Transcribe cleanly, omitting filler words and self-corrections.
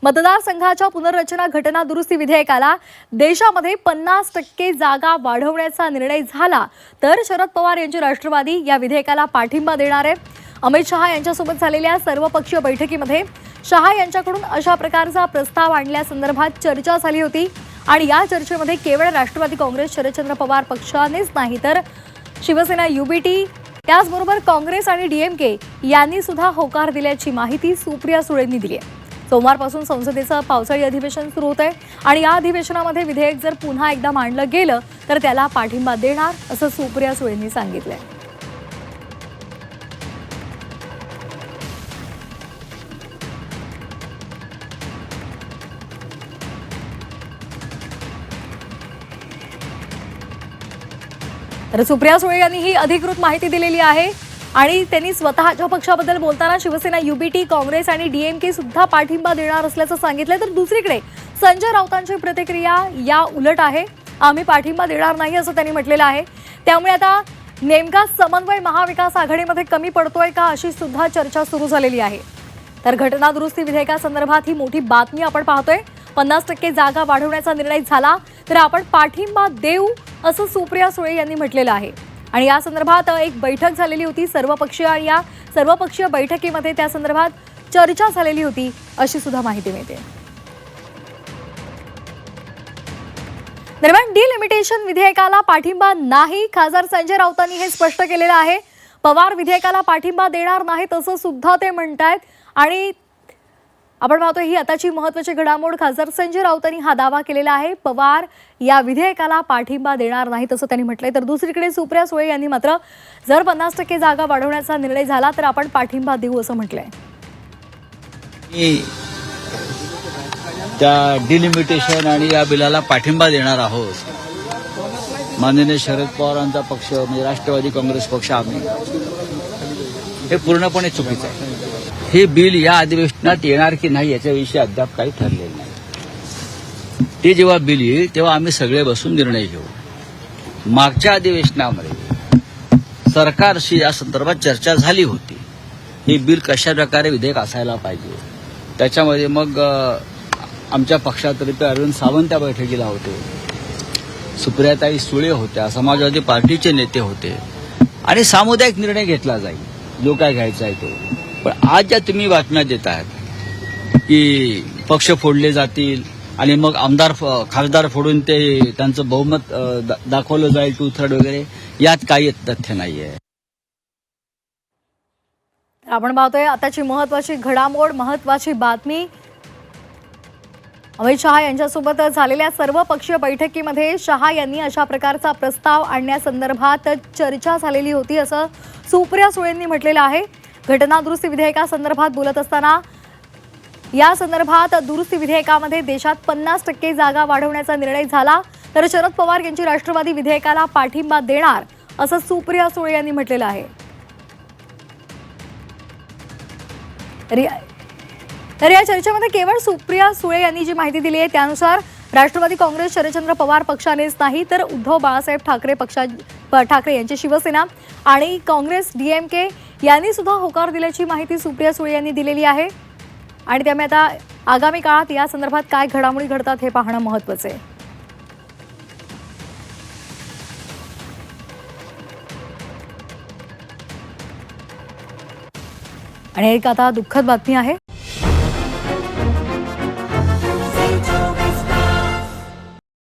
मतदारसंघाच्या पुनर्रचना घटना दुरुस्ती विधेयकाला देशामध्ये 50% जागा वाढवण्याचा निर्णय झाला तर शरद पवार यांची राष्ट्रवादी या विधेयकाला पाठिंबा देणार आहे। अमित शहा यांच्यासोबत झालेल्या सर्वपक्षीय बैठकीमध्ये शहा यांच्याकडून अशा प्रकारचा प्रस्ताव आणल्यासंदर्भात चर्चा झाली होती आणि या चर्चेमध्ये केवळ राष्ट्रवादी काँग्रेस शरदचंद्र पवार पक्षानेच नाही तर शिवसेना युबीटी त्याचबरोबर काँग्रेस आणि डीएमके यांनी सुद्धा होकार दिल्याची माहिती सुप्रिया सुळेंनी दिली आहे। सोमवारपासून संसदेचं पावसाळी अधिवेशन सुरू होत आहे आणि या अधिवेशनामध्ये विधेयक जर पुन्हा एकदा मांडलं गेलं तर त्याला पाठिंबा देणार असं सुप्रिया सुळेंनी सांगितलंय। तर सुप्रिया सुळे यांनी ही अधिकृत माहिती दिलेली आहे आणि त्यांनी स्वतःच्या पक्षाबद्दल बोलताना शिवसेना युबीटी काँग्रेस आणि डीएमके सुद्धा पाठिंबा देणार असल्याचं सांगितलं। तर दुसरीकडे संजय राऊतांची प्रतिक्रिया या उलट आहे। आम्ही पाठिंबा देणार नाही असं त्यांनी म्हटलेलं आहे। त्यामुळे आता नेमका समन्वय महाविकास आघाडीमध्ये कमी पडतोय का अशी सुद्धा चर्चा सुरू झालेली आहे। तर घटना दुरुस्ती विधेयकासंदर्भात ही मोठी बातमी आपण पाहतोय। 50% जागा वाढवण्याचा निर्णय झाला तर आपण पाठिंबा देऊ असं सुप्रिया सुळे यांनी म्हटलेलं आहे आणि या संदर्भात एक बैठक झालेली होती सर्वपक्षीय आणि या सर्वपक्षीय बैठकीमध्ये त्या संदर्भात चर्चा झालेली होती अशी सुद्धा माहिती मिळते। दरम्यान डिलिमिटेशन विधेयकाला पाठिंबा नाही, खासदार संजय राऊतांनी हे स्पष्ट केलेलं आहे। पवार विधेयकाला पाठिंबा देणार नाही तसं सुद्धा ते म्हणतायत आणि आपण पाहतोय ही आताची महत्त्वाची घडामोड। खासदार संजय राऊतांनी हा दावा केलेला आहे, पवार या विधेयकाला पाठिंबा देणार नाही तसं त्यांनी म्हटलंय। तर दुसरीकडे सुप्रिया सुळे यांनी मात्र जर 50% जागा वाढवण्याचा निर्णय झाला तर आपण पाठिंबा देऊ असं म्हटलंय। त्या डिलिमिटेशन आणि या बिलाला पाठिंबा देणार आहोत। माननीय शरद पवारांचा पक्ष म्हणजे राष्ट्रवादी काँग्रेस पक्ष आम्ही हे पूर्णपणे चुकीचं आहे। हे बिल या अधिवेशनात येणार की नाही याच्याविषयी अद्याप काही ठरलेलं नाही। ते जेव्हा बिल येईल तेव्हा आम्ही सगळे बसून निर्णय घेऊ। मागच्या अधिवेशनामध्ये सरकारशी या संदर्भात चर्चा झाली होती, हे बिल कशा प्रकारे विधेयक असायला पाहिजे। त्याच्यामध्ये मग आमच्या पक्षातर्फे अरविंद सावंत त्या बैठकीला होते, सुप्रियाताई सुळे होत्या, समाजवादी पार्टीचे नेते होते आणि सामुदायिक निर्णय घेतला जाईल जो काय घ्यायचा आहे तो। पण आज ज्या तुम्ही बातम्या देत आहात की पक्ष फोडले जातील आणि मग खासदार फोडून ते त्यांचं बहुमत दाखवलं जाईल 2/3 वगैरे, यात काही तथ्य नाहीये। आपण पाहतोय आताची महत्त्वाची घडामोड, महत्त्वाची बातमी। अमित शहा यांच्यासोबत झालेल्या सर्वपक्षीय बैठकीमध्ये शहा यांनी अशा प्रकारचा प्रस्ताव आणण्यासंदर्भात चर्चा झालेली होती असं सुप्रिया सुळेंनी म्हटलेलं आहे। घटना दुरुस्ती विधेयकासंदर्भात बोलत असताना या संदर्भात दुरुस्ती विधेयकामध्ये देशात 50% जागा वाढवण्याचा निर्णय झाला तर शरद पवार यांची राष्ट्रवादी विधेयकाला पाठिंबा देणार असं सुप्रिया सुळे यांनी म्हटलेलं आहे। तर या चर्चेमध्ये केवळ सुप्रिया सुळे यांनी जी माहिती दिली आहे त्यानुसार राष्ट्रवादी काँग्रेस शरदचंद्र पवार पक्षानेच नाही तर उद्धव बाळासाहेब ठाकरे यांची शिवसेना आणि काँग्रेस डीएमके यांनी सुद्धा होकार दिल्याची माहिती सुप्रिया सुळे यांनी दिलेली आहे आणि त्यामुळे आता आगामी काळात या संदर्भात काय घडामोडी घडतात हे पाहणं महत्त्वाचं आहे। आणि एक आता दुःखद बातमी आहे।